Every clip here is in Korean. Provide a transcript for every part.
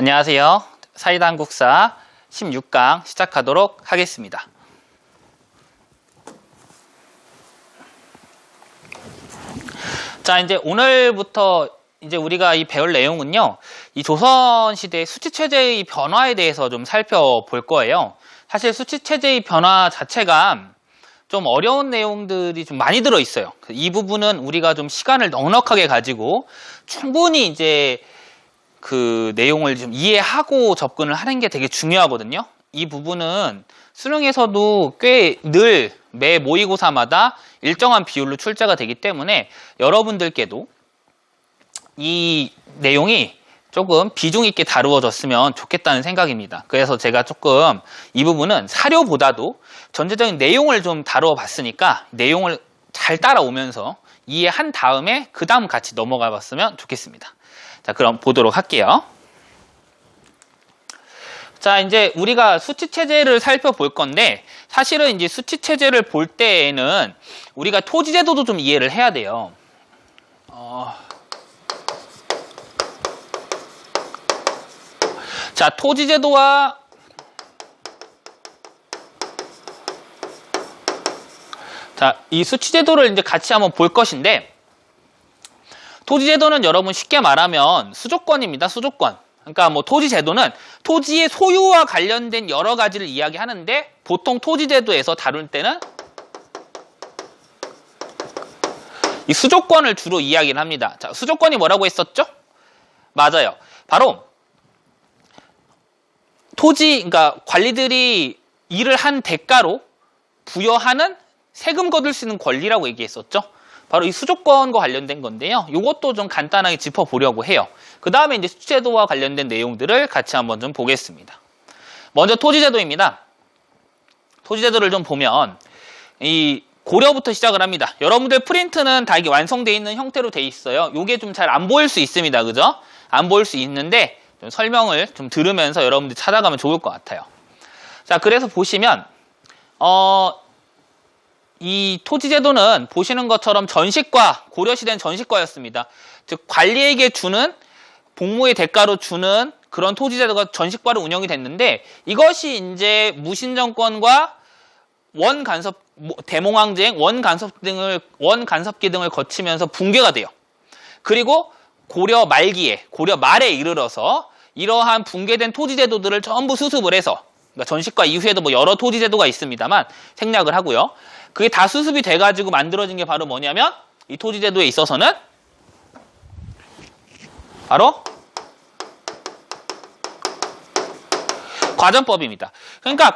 안녕하세요. 사이다 한국사 16강 시작하도록 하겠습니다. 자, 이제 오늘부터 이제 우리가 배울 내용은요, 이 조선시대 수치체제의 변화에 대해서 좀 살펴볼 거예요. 사실 수치체제의 변화 자체가 좀 어려운 내용들이 좀 많이 들어있어요. 이 부분은 우리가 좀 시간을 넉넉하게 가지고 충분히 이제 그 내용을 좀 이해하고 접근을 하는 게 되게 중요하거든요. 이 부분은 수능에서도 꽤 늘 매 모의고사마다 일정한 비율로 출제가 되기 때문에 여러분들께도 이 내용이 조금 비중 있게 다루어졌으면 좋겠다는 생각입니다. 그래서 제가 조금 이 부분은 사료보다도 전체적인 내용을 좀 다루어 봤으니까 내용을 잘 따라오면서 이해한 다음에 그 다음 같이 넘어가 봤으면 좋겠습니다. 자, 그럼 보도록 할게요. 자, 이제 우리가 수치체제를 살펴볼 건데, 사실은 이제 수치체제를 볼 때에는 우리가 토지제도도 좀 이해를 해야 돼요. 자, 토지제도와 자, 이 수치제도를 이제 같이 한번 볼 것인데, 토지제도는 여러분 쉽게 말하면 수조권입니다. 수조권. 그러니까 뭐 토지제도는 토지의 소유와 관련된 여러 가지를 이야기하는데 보통 토지제도에서 다룰 때는 이 수조권을 주로 이야기를 합니다. 자, 수조권이 뭐라고 했었죠? 맞아요. 바로 토지, 그러니까 관리들이 일을 한 대가로 부여하는 세금 거둘 수 있는 권리라고 얘기했었죠. 바로 이 수조권과 관련된 건데요. 이것도 좀 간단하게 짚어보려고 해요. 그 다음에 이제 수치제도와 관련된 내용들을 같이 한번 좀 보겠습니다. 먼저 토지제도입니다. 토지제도를 좀 보면 이 고려부터 시작을 합니다. 여러분들 프린트는 다 이게 완성되어 있는 형태로 돼 있어요. 이게 좀 잘 안 보일 수 있습니다. 그죠? 안 보일 수 있는데 좀 설명을 좀 들으면서 여러분들 찾아가면 좋을 것 같아요. 자, 그래서 보시면 이 토지제도는 보시는 것처럼 전식과, 고려시대는 전식과였습니다. 즉 관리에게 주는 복무의 대가로 주는 그런 토지제도가 전식과로 운영이 됐는데, 이것이 이제 무신정권과 원간섭, 대몽황쟁, 원간섭기 등을 거치면서 붕괴가 돼요. 그리고 고려 말기에, 고려 말에 이르러서 이러한 붕괴된 토지제도들을 전부 수습을 해서, 그러니까 전식과 이후에도 뭐 여러 토지제도가 있습니다만 생략을 하고요. 그게 다 수습이 돼가지고 만들어진 게 바로 뭐냐면 이 토지제도에 있어서는 바로 과전법입니다. 그러니까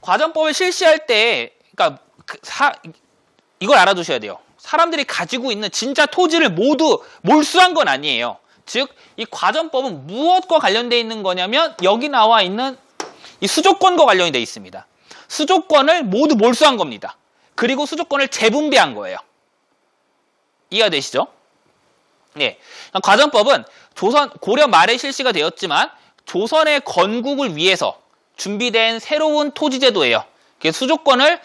과전법을 실시할 때, 그러니까 이걸 알아두셔야 돼요. 사람들이 가지고 있는 진짜 토지를 모두 몰수한 건 아니에요. 즉, 이 과전법은 무엇과 관련되어 있는 거냐면 여기 나와 있는 이 수조권과 관련이 되어 있습니다. 수조권을 모두 몰수한 겁니다. 그리고 수조권을 재분배한 거예요. 이해가 되시죠? 네. 과전법은 고려 말에 실시가 되었지만 조선의 건국을 위해서 준비된 새로운 토지제도예요. 수조권을,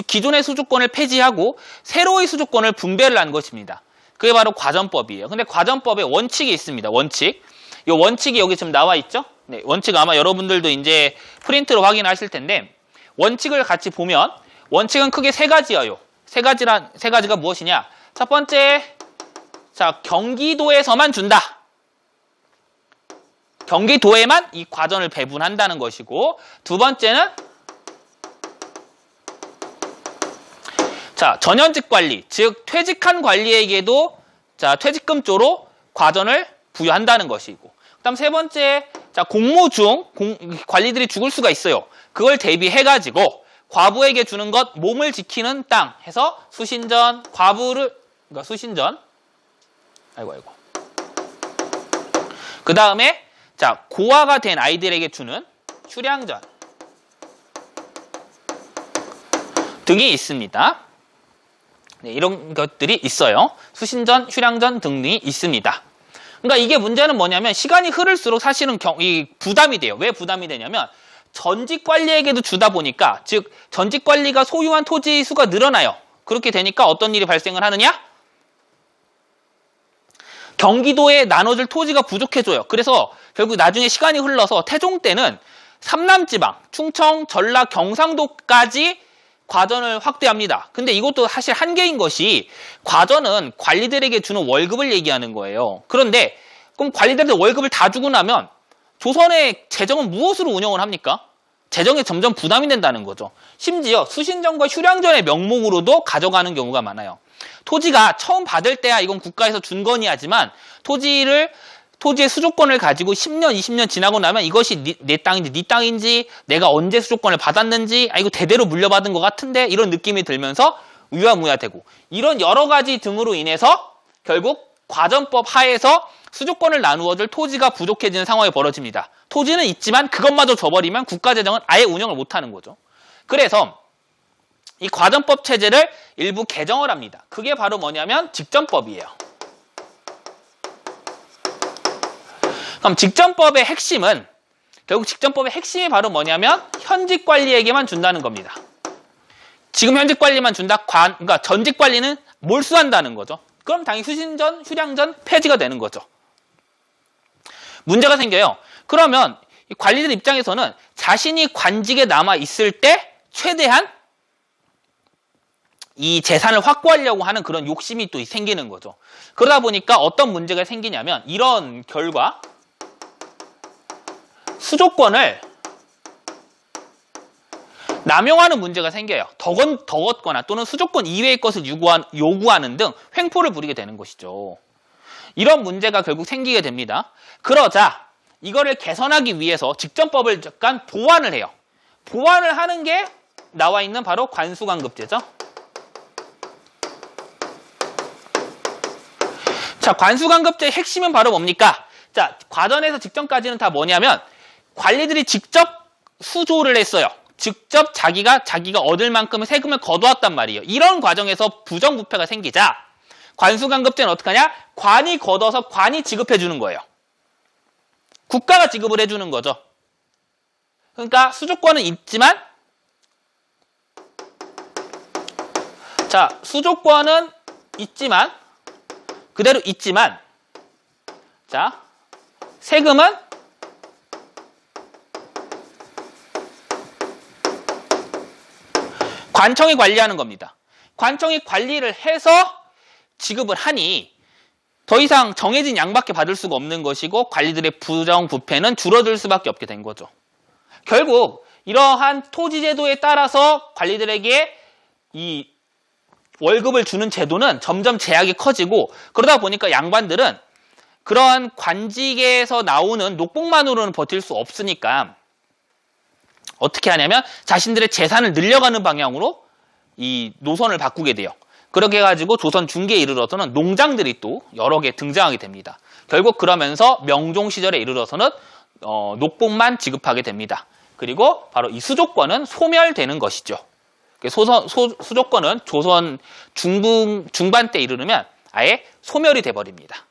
기존의 수조권을 폐지하고 새로의 수조권을 분배를 한 것입니다. 그게 바로 과전법이에요. 근데 과전법에 원칙이 있습니다. 원칙. 이 원칙이 여기 지금 나와 있죠? 네. 원칙 아마 여러분들도 이제 프린트로 확인하실 텐데, 원칙을 같이 보면 원칙은 크게 세 가지예요. 세 가지가 무엇이냐? 첫 번째, 자, 경기도에서만 준다. 경기도에만 이 과전을 배분한다는 것이고, 두 번째는 자, 전현직 관리, 즉 퇴직한 관리에게도 자, 퇴직금조로 과전을 부여한다는 것이고, 그다음 세 번째, 자, 공무 중 관리들이 죽을 수가 있어요. 그걸 대비해가지고 과부에게 주는 것, 몸을 지키는 땅 해서 수신전, 그러니까 수신전, 그 다음에 자, 고아가 된 아이들에게 주는 휴량전 등이 있습니다. 네, 이런 것들이 있어요. 수신전, 휴량전 등이 있습니다. 그러니까 이게 문제는 뭐냐면 시간이 흐를수록 사실은 이 부담이 돼요. 왜 부담이 되냐면 전직관리에게도 주다 보니까, 즉 전직관리가 소유한 토지의 수가 늘어나요. 그렇게 되니까 어떤 일이 발생을 하느냐? 경기도에 나눠줄 토지가 부족해져요. 그래서 결국 나중에 시간이 흘러서 태종 때는 삼남지방, 충청, 전라, 경상도까지 과전을 확대합니다. 근데 이것도 사실 한계인 것이 과전은 관리들에게 주는 월급을 얘기하는 거예요. 그런데 그럼 관리들한테 월급을 다 주고 나면 조선의 재정은 무엇으로 운영을 합니까? 재정에 점점 부담이 된다는 거죠. 심지어 수신전과 휴량전의 명목으로도 가져가는 경우가 많아요. 토지가 처음 받을 때야 이건 국가에서 준 거니 하지만 토지의 수조권을 가지고 10년, 20년 지나고 나면 이것이 내 땅인지 네 땅인지 내가 언제 수조권을 받았는지 이거 대대로 물려받은 것 같은데 이런 느낌이 들면서 유야무야되고 이런 여러 가지 등으로 인해서 결국 과전법 하에서 수조권을 나누어줄 토지가 부족해지는 상황이 벌어집니다. 토지는 있지만 그것마저 줘버리면 국가재정은 아예 운영을 못하는 거죠. 그래서 이 과전법 체제를 일부 개정을 합니다. 그게 바로 뭐냐면 직전법이에요. 그럼 직전법의 핵심은 결국 직전법의 핵심이 바로 뭐냐면 현직 관리에게만 준다는 겁니다. 지금 현직 관리만 준다. 그러니까 전직 관리는 몰수한다는 거죠. 그럼 당연히 수신전, 휴량전 폐지가 되는 거죠. 문제가 생겨요. 그러면 관리들 입장에서는 자신이 관직에 남아 있을 때 최대한 이 재산을 확보하려고 하는 그런 욕심이 또 생기는 거죠. 그러다 보니까 어떤 문제가 생기냐면 이런 결과 수조권을 남용하는 문제가 생겨요. 덕었거나 또는 수조권 이외의 것을 요구하는 등 횡포를 부리게 되는 것이죠. 이런 문제가 결국 생기게 됩니다. 그러자 이거를 개선하기 위해서 직전법을 약간 보완을 해요. 보완을 하는 게 나와 있는 바로 관수관급제죠. 자, 관수관급제의 핵심은 바로 뭡니까? 자, 과전에서 직전까지는 다 뭐냐면 관리들이 직접 수조를 했어요. 직접 자기가 얻을 만큼의 세금을 거두었단 말이에요. 이런 과정에서 부정부패가 생기자 관수관급제는 어떻게 하냐? 관이 걷어서 관이 지급해 주는 거예요. 국가가 지급을 해주는 거죠. 그러니까 수조권은 있지만 자, 수조권은 있지만 그대로 있지만 자, 세금은 관청이 관리하는 겁니다. 관청이 관리를 해서 지급을 하니 더 이상 정해진 양밖에 받을 수가 없는 것이고 관리들의 부정부패는 줄어들 수밖에 없게 된 거죠. 결국 이러한 토지제도에 따라서 관리들에게 이 월급을 주는 제도는 점점 제약이 커지고 그러다 보니까 양반들은 그러한 관직에서 나오는 녹복만으로는 버틸 수 없으니까 어떻게 하냐면 자신들의 재산을 늘려가는 방향으로 이 노선을 바꾸게 돼요. 그렇게 해가지고 조선 중기에 이르러서는 농장들이 또 여러 개 등장하게 됩니다. 결국 그러면서 명종 시절에 이르러서는 녹복만 지급하게 됩니다. 그리고 바로 이 수조권은 소멸되는 것이죠. 수조권은 조선 중반 때 이르르면 아예 소멸이 돼버립니다.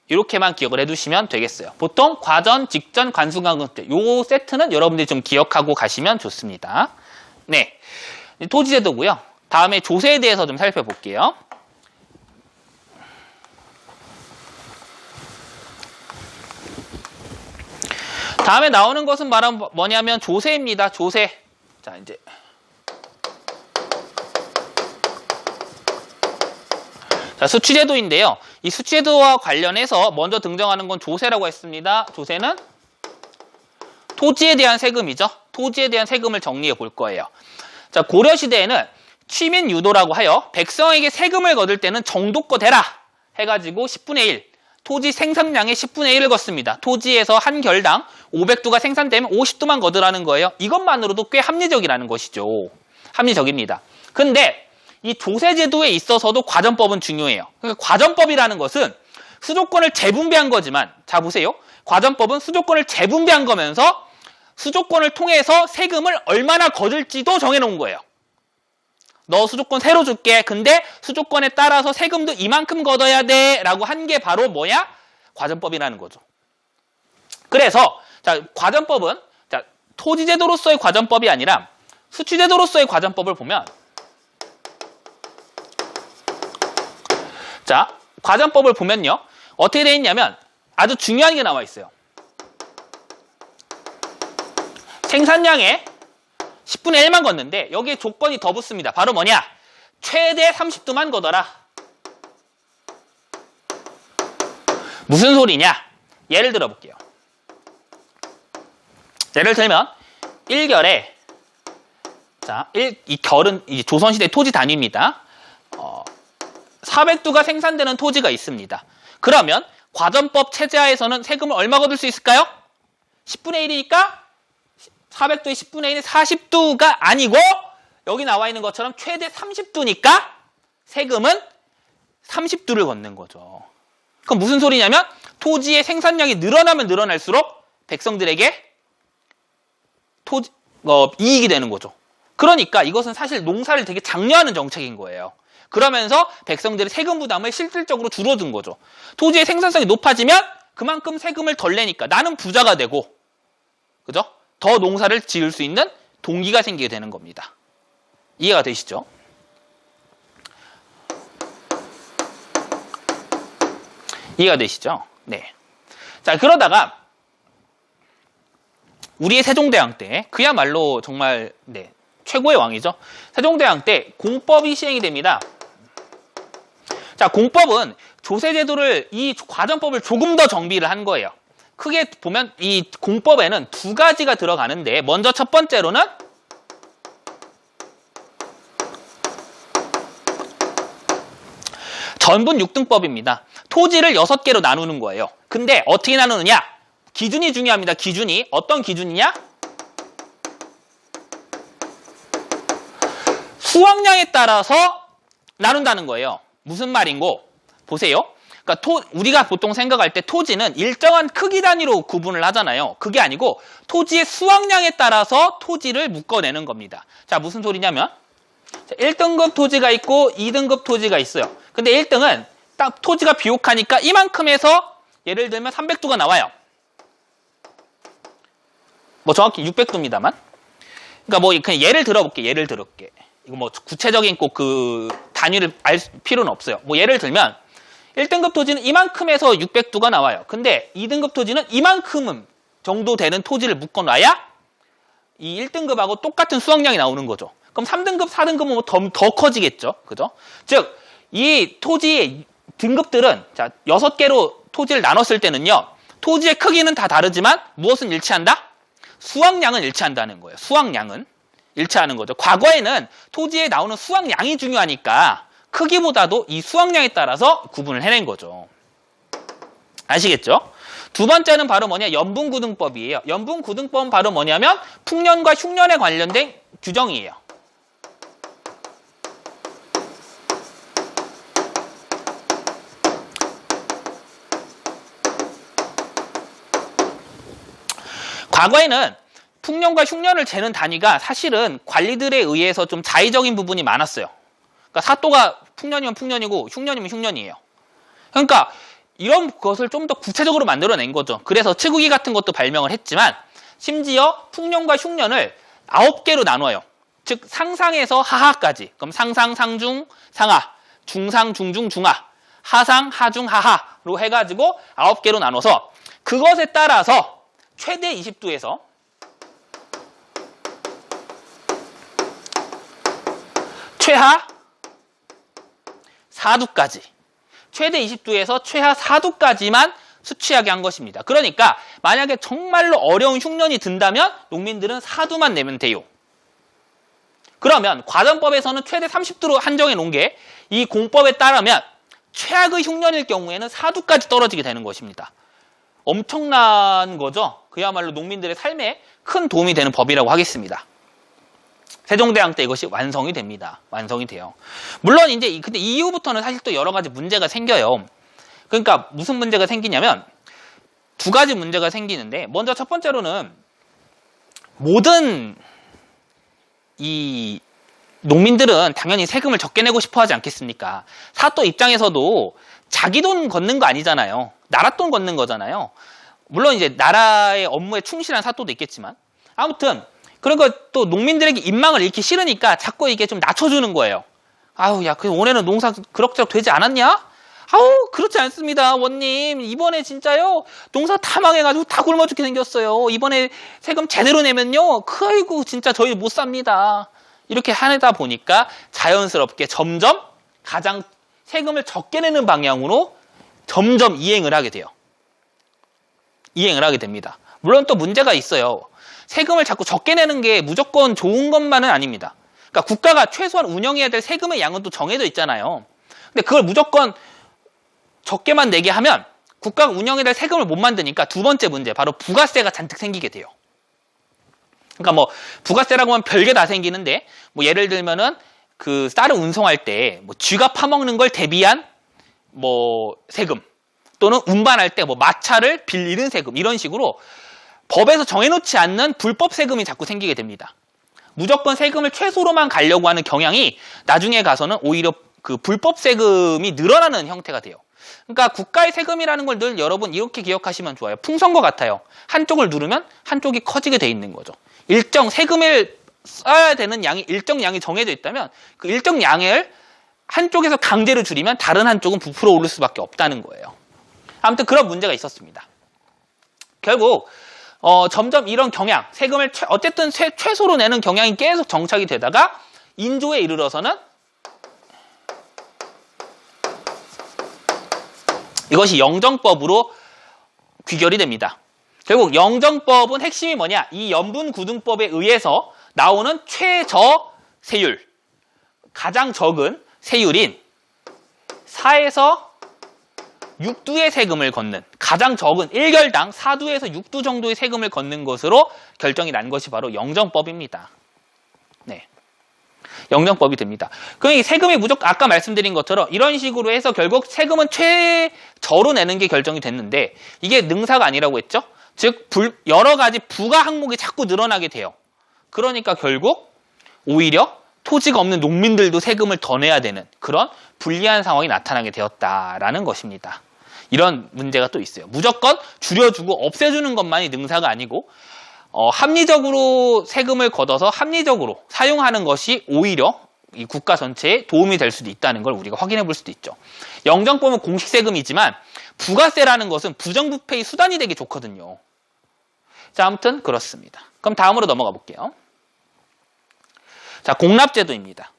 이렇게만 기억을 해두시면 되겠어요. 보통 과전, 직전, 관수관급제 요 세트는 여러분들이 좀 기억하고 가시면 좋습니다. 네, 토지제도고요. 다음에 조세에 대해서 좀 살펴볼게요. 다음에 나오는 것은 바로 뭐냐면 조세입니다. 조세. 자, 이제 자, 수취제도인데요. 이 수취제도와 관련해서 먼저 등장하는 건 조세라고 했습니다. 조세는 토지에 대한 세금이죠. 토지에 대한 세금을 정리해 볼 거예요. 자, 고려시대에는 취민유도라고 하여 백성에게 세금을 거둘 때는 정도껏 해라 해가지고 10분의 1, 토지 생산량의 10분의 1을 걷습니다. 토지에서 한 결당 500두가 생산되면 50두만 거두라는 거예요. 이것만으로도 꽤 합리적이라는 것이죠. 합리적입니다. 근데 이 조세제도에 있어서도 과전법은 중요해요. 그러니까 과전법이라는 것은 수조권을 재분배한 거지만 자 보세요. 과전법은 수조권을 재분배한 거면서 수조권을 통해서 세금을 얼마나 거둘지도 정해놓은 거예요. 너 수조권 새로 줄게. 근데 수조권에 따라서 세금도 이만큼 걷어야 돼 라고 한 게 바로 뭐야? 과전법이라는 거죠. 그래서 자 과전법은 자 토지제도로서의 과전법이 아니라 수취제도로서의 과전법을 보면 자 과전법을 보면요. 어떻게 돼 있냐면 아주 중요한 게 나와 있어요. 생산량의 10분의 1만 걷는데 여기에 조건이 더 붙습니다. 바로 뭐냐? 최대 30도만 걷어라. 무슨 소리냐? 예를 들어 볼게요. 예를 들면 1결에 자, 이 결은 조선시대 토지 단위입니다. 400두가 생산되는 토지가 있습니다. 그러면 과전법 체제하에서는 세금을 얼마 거둘 수 있을까요? 10분의 1이니까 400두의 10분의 1은 40두가 아니고 여기 나와 있는 것처럼 최대 30두니까 세금은 30두를 걷는 거죠. 그럼 무슨 소리냐면 토지의 생산량이 늘어나면 늘어날수록 백성들에게 이익이 되는 거죠. 그러니까 이것은 사실 농사를 되게 장려하는 정책인 거예요. 그러면서 백성들의 세금 부담을 실질적으로 줄어든 거죠. 토지의 생산성이 높아지면 그만큼 세금을 덜 내니까 나는 부자가 되고, 그죠? 더 농사를 지을 수 있는 동기가 생기게 되는 겁니다. 이해가 되시죠? 이해가 되시죠? 네. 자, 그러다가 우리의 세종대왕 때 그야말로 정말 최고의 왕이죠. 세종대왕 때 공법이 시행이 됩니다. 자, 공법은 조세제도를 이 과전법을 조금 더 정비를 한 거예요. 크게 보면 이 공법에는 두 가지가 들어가는데 먼저 첫 번째로는 전분 6등법입니다. 토지를 6개로 나누는 거예요. 근데 어떻게 나누느냐? 기준이 중요합니다. 기준이. 어떤 기준이냐? 수확량에 따라서 나눈다는 거예요. 무슨 말인고? 보세요. 그러니까 우리가 보통 생각할 때 토지는 일정한 크기 단위로 구분을 하잖아요. 그게 아니고 토지의 수확량에 따라서 토지를 묶어내는 겁니다. 자, 무슨 소리냐면 1등급 토지가 있고 2등급 토지가 있어요. 근데 1등은 딱 토지가 비옥하니까 이만큼에서 예를 들면 300두가 나와요. 뭐 정확히 600두입니다만. 그러니까 뭐 그냥 예를 들어볼게. 예를 들을게. 이거 뭐 구체적인 꼭 그 단위를 알 필요는 없어요. 뭐 예를 들면 1등급 토지는 이만큼에서 600두가 나와요. 근데 2등급 토지는 이만큼 정도 되는 토지를 묶어놔야 이 1등급하고 똑같은 수확량이 나오는 거죠. 그럼 3등급, 4등급은 뭐 더 커지겠죠. 그죠? 즉, 이 토지의 등급들은 자 6개로 토지를 나눴을 때는요. 토지의 크기는 다 다르지만 무엇은 일치한다? 수확량은 일치한다는 거예요. 수확량은 일치하는 거죠. 과거에는 토지에 나오는 수확량이 중요하니까 크기보다도 이 수확량에 따라서 구분을 해낸 거죠. 아시겠죠? 두 번째는 바로 뭐냐? 연분구등법이에요. 연분구등법은 바로 뭐냐면 풍년과 흉년에 관련된 규정이에요. 과거에는 풍년과 흉년을 재는 단위가 사실은 관리들에 의해서 좀 자의적인 부분이 많았어요. 그러니까 사또가 풍년이면 풍년이고 흉년이면 흉년이에요. 그러니까 이런 것을 좀 더 구체적으로 만들어낸 거죠. 그래서 츠구기 같은 것도 발명을 했지만 심지어 풍년과 흉년을 9개로 나눠요. 즉 상상에서 하하까지. 그럼 상상, 상중, 상하, 중상, 중중, 중하, 하상, 하중, 하하로 해가지고 9개로 나눠서 그것에 따라서 최대 20두에서 최하 4두까지 최대 20두에서 최하 4두까지만 수취하게 한 것입니다. 그러니까 만약에 정말로 어려운 흉년이 든다면 농민들은 4두만 내면 돼요. 그러면 과전법에서는 최대 30두로 한정해 놓은 게 이 공법에 따르면 최악의 흉년일 경우에는 4두까지 떨어지게 되는 것입니다. 엄청난 거죠. 그야말로 농민들의 삶에 큰 도움이 되는 법이라고 하겠습니다. 세종대왕 때 이것이 완성이 됩니다. 완성이 돼요. 물론 이제 근데 이후부터는 사실 또 여러 가지 문제가 생겨요. 그러니까 무슨 문제가 생기냐면 두 가지 문제가 생기는데 먼저 첫 번째로는 모든 이 농민들은 당연히 세금을 적게 내고 싶어 하지 않겠습니까? 사또 입장에서도 자기 돈 걷는 거 아니잖아요. 나라 돈 걷는 거잖아요. 물론 이제 나라의 업무에 충실한 사또도 있겠지만 아무튼 그러니까 또 농민들에게 인망을 잃기 싫으니까 자꾸 이게 좀 낮춰주는 거예요. 아유, 야, 그 올해는 농사 그럭저럭 되지 않았냐? 아우, 그렇지 않습니다, 원님. 이번에 진짜요, 농사 다 망해가지고 다 굶어 죽게 생겼어요. 이번에 세금 제대로 내면요, 아이고, 진짜 저희 못 삽니다. 이렇게 하다 보니까 자연스럽게 점점 가장 세금을 적게 내는 방향으로 점점 이행을 하게 돼요. 이행을 하게 됩니다. 물론 또 문제가 있어요. 세금을 자꾸 적게 내는 게 무조건 좋은 것만은 아닙니다. 그러니까 국가가 최소한 운영해야 될 세금의 양은 또 정해져 있잖아요. 근데 그걸 무조건 적게만 내게 하면 국가가 운영해야 될 세금을 못 만드니까 두 번째 문제, 바로 부가세가 잔뜩 생기게 돼요. 그러니까 뭐 부가세라고 하면 별게 다 생기는데, 뭐 예를 들면은 그 쌀을 운송할 때 뭐 쥐가 파먹는 걸 대비한 뭐 세금, 또는 운반할 때 뭐 마차를 빌리는 세금, 이런 식으로 법에서 정해놓지 않는 불법 세금이 자꾸 생기게 됩니다. 무조건 세금을 최소로만 가려고 하는 경향이 나중에 가서는 오히려 그 불법 세금이 늘어나는 형태가 돼요. 그러니까 국가의 세금이라는 걸 늘 여러분 이렇게 기억하시면 좋아요. 풍선과 같아요. 한쪽을 누르면 한쪽이 커지게 돼 있는 거죠. 일정 세금을 써야 되는 양이 일정 양이 정해져 있다면 그 일정 양을 한쪽에서 강제로 줄이면 다른 한쪽은 부풀어 오를 수밖에 없다는 거예요. 아무튼 그런 문제가 있었습니다. 결국 점점 이런 경향, 세금을 어쨌든 최소로 내는 경향이 계속 정착이 되다가 인조에 이르러서는 이것이 영정법으로 귀결이 됩니다. 결국 영정법은 핵심이 뭐냐? 이 연분구등법에 의해서 나오는 최저 세율, 가장 적은 세율인 4에서 6두의 세금을 걷는, 가장 적은 1결당 4두에서 6두 정도의 세금을 걷는 것으로 결정이 난 것이 바로 영정법입니다. 네, 영정법이 됩니다. 그러니 세금이 무조건 아까 말씀드린 것처럼 이런 식으로 해서 결국 세금은 최저로 내는 게 결정이 됐는데, 이게 능사가 아니라고 했죠. 즉 여러 가지 부가 항목이 자꾸 늘어나게 돼요. 그러니까 결국 오히려 토지가 없는 농민들도 세금을 더 내야 되는 그런 불리한 상황이 나타나게 되었다라는 것입니다. 이런 문제가 또 있어요. 무조건 줄여주고 없애주는 것만이 능사가 아니고 합리적으로 세금을 걷어서 합리적으로 사용하는 것이 오히려 이 국가 전체에 도움이 될 수도 있다는 걸 우리가 확인해 볼 수도 있죠. 영정법은 공식세금이지만 부가세라는 것은 부정부패의 수단이 되기 좋거든요. 자, 아무튼 그렇습니다. 그럼 다음으로 넘어가 볼게요. 자, 공납제도입니다.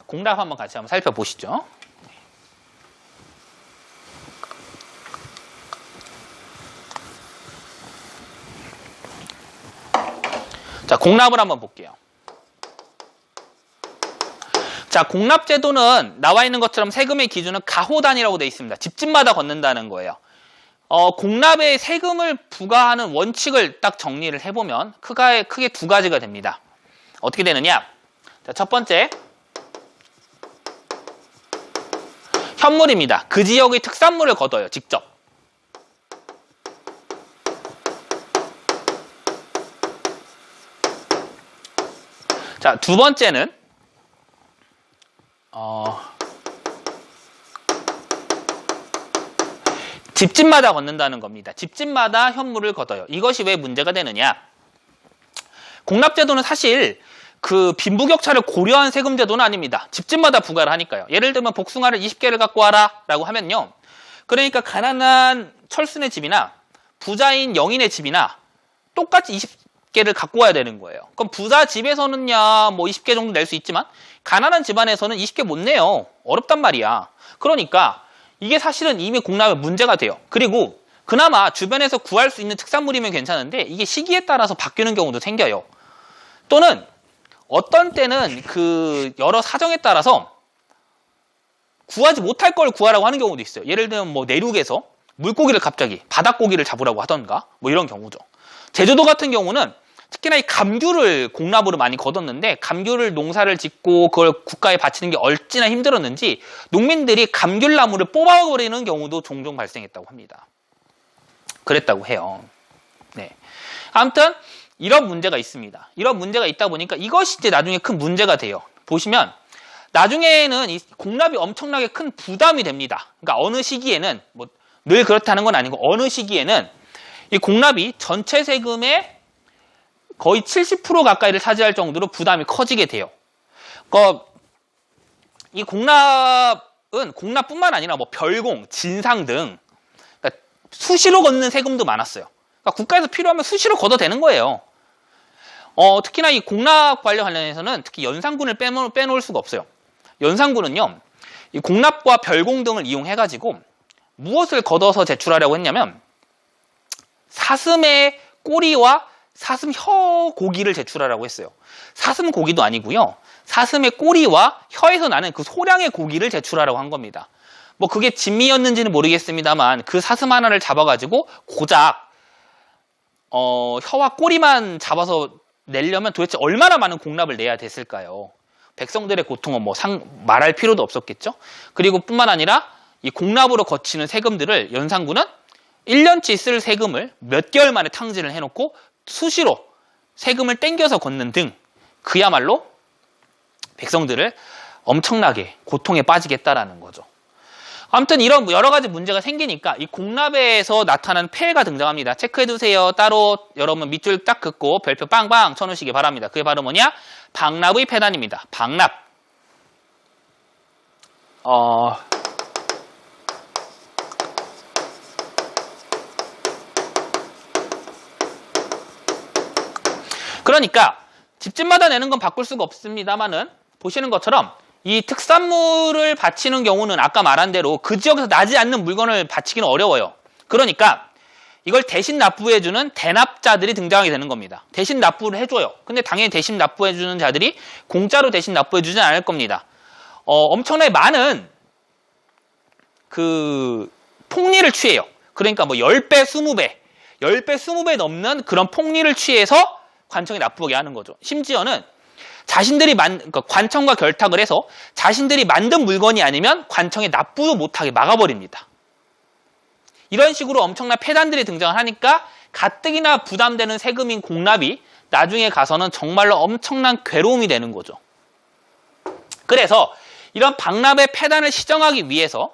공납 한번 같이 한번 살펴보시죠. 자, 공납을 한번 볼게요. 자, 공납제도는 나와 있는 것처럼 세금의 기준은 가호단위라고 되어 있습니다. 집집마다 걷는다는 거예요. 공납에 세금을 부과하는 원칙을 딱 정리를 해보면 크게 두 가지가 됩니다. 어떻게 되느냐? 자, 첫 번째, 현물입니다. 그 지역의 특산물을 걷어요, 직접. 자, 두 번째는 집집마다 걷는다는 겁니다. 집집마다 현물을 걷어요. 이것이 왜 문제가 되느냐? 공납제도는 사실 그 빈부격차를 고려한 세금제도는 아닙니다. 집집마다 부과를 하니까요. 예를 들면 복숭아를 20개를 갖고 와라 라고 하면요, 그러니까 가난한 철순의 집이나 부자인 영인의 집이나 똑같이 20개를 갖고 와야 되는 거예요. 그럼 부자 집에서는야 뭐 20개 정도 낼 수 있지만 가난한 집안에서는 20개 못 내요. 어렵단 말이야. 그러니까 이게 사실은 이미 공납에 문제가 돼요. 그리고 그나마 주변에서 구할 수 있는 특산물이면 괜찮은데 이게 시기에 따라서 바뀌는 경우도 생겨요. 또는 어떤 때는 그 여러 사정에 따라서 구하지 못할 걸 구하라고 하는 경우도 있어요. 예를 들면 뭐 내륙에서 물고기를 갑자기 바닷고기를 잡으라고 하던가 뭐 이런 경우죠. 제주도 같은 경우는 특히나 이 감귤을 공납으로 많이 거뒀는데, 감귤을 농사를 짓고 그걸 국가에 바치는 게 얼마나 힘들었는지 농민들이 감귤나무를 뽑아버리는 경우도 종종 발생했다고 합니다. 그랬다고 해요. 네. 아무튼 이런 문제가 있습니다. 이런 문제가 있다 보니까 이것이 이제 나중에 큰 문제가 돼요. 보시면 나중에는 이 공납이 엄청나게 큰 부담이 됩니다. 그러니까 어느 시기에는 뭐 늘 그렇다는 건 아니고 어느 시기에는 이 공납이 전체 세금의 거의 70% 가까이를 차지할 정도로 부담이 커지게 돼요. 그러니까 이 공납 공납뿐만 아니라 뭐 별공, 진상 등 그러니까 수시로 걷는 세금도 많았어요. 그러니까 국가에서 필요하면 수시로 걷어도 되는 거예요. 특히나 이 공납 관련해서는 특히 연산군을 빼놓을 수가 없어요. 연산군은요, 이 공납과 별공 등을 이용해가지고 무엇을 걷어서 제출하려고 했냐면 사슴의 꼬리와 사슴 혀 고기를 제출하라고 했어요. 사슴 고기도 아니고요. 사슴의 꼬리와 혀에서 나는 그 소량의 고기를 제출하라고 한 겁니다. 뭐 그게 진미였는지는 모르겠습니다만 그 사슴 하나를 잡아가지고 고작 혀와 꼬리만 잡아서 내려면 도대체 얼마나 많은 공납을 내야 됐을까요? 백성들의 고통은 뭐 말할 필요도 없었겠죠. 그리고 뿐만 아니라 이 공납으로 거치는 세금들을 연산군은 1년치 쓸 세금을 몇 개월 만에 탕진을 해놓고 수시로 세금을 땡겨서 걷는 등 그야말로 백성들을 엄청나게 고통에 빠지게 했다라는 거죠. 아무튼 이런 여러 가지 문제가 생기니까 이 공납에서 나타나는 폐해가 등장합니다. 체크해두세요. 따로 여러분 밑줄 딱 긋고 별표 빵빵 쳐놓으시기 바랍니다. 그게 바로 뭐냐? 방납의 폐단입니다. 방납. 그러니까 집집마다 내는 건 바꿀 수가 없습니다만은 보시는 것처럼 이 특산물을 바치는 경우는 아까 말한 대로 그 지역에서 나지 않는 물건을 바치기는 어려워요. 그러니까 이걸 대신 납부해주는 대납자들이 등장하게 되는 겁니다. 대신 납부를 해줘요. 근데 당연히 대신 납부해주는 자들이 공짜로 대신 납부해주진 않을 겁니다. 엄청나게 많은 그 폭리를 취해요. 그러니까 뭐 10배, 20배, 10배, 20배 넘는 그런 폭리를 취해서 관청에 납부하게 하는 거죠. 심지어는 자신들이 그러니까 관청과 결탁을 해서 자신들이 만든 물건이 아니면 관청에 납부도 못하게 막아버립니다. 이런 식으로 엄청난 폐단들이 등장을 하니까 가뜩이나 부담되는 세금인 공납이 나중에 가서는 정말로 엄청난 괴로움이 되는 거죠. 그래서 이런 방납의 폐단을 시정하기 위해서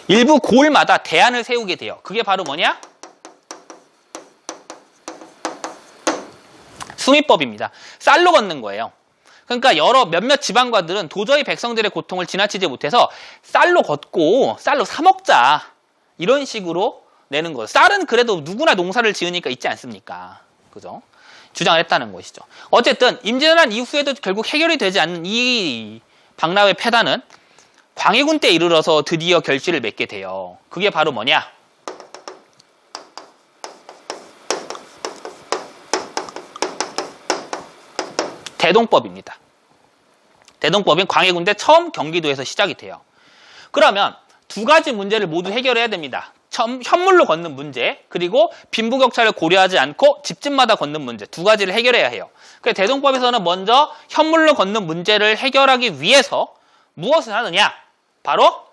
일부 고을마다 대안을 세우게 돼요. 그게 바로 뭐냐? 수미법입니다. 쌀로 걷는 거예요. 그러니까 몇몇 지방과들은 도저히 백성들의 고통을 지나치지 못해서 쌀로 걷고 쌀로 사 먹자 이런 식으로 내는 거예요. 쌀은 그래도 누구나 농사를 지으니까 있지 않습니까? 그죠? 주장을 했다는 것이죠. 어쨌든 임진왜란 이후에도 결국 해결이 되지 않는 이 방납의 폐단은 광해군 때 이르러서 드디어 결실을 맺게 돼요. 그게 바로 뭐냐? 대동법입니다. 대동법인 광해군 때 처음 경기도에서 시작이 돼요. 그러면 두 가지 문제를 모두 해결해야 됩니다. 현물로 걷는 문제, 그리고 빈부격차를 고려하지 않고 집집마다 걷는 문제, 두 가지를 해결해야 해요. 그래서 대동법에서는 먼저 현물로 걷는 문제를 해결하기 위해서 무엇을 하느냐? 바로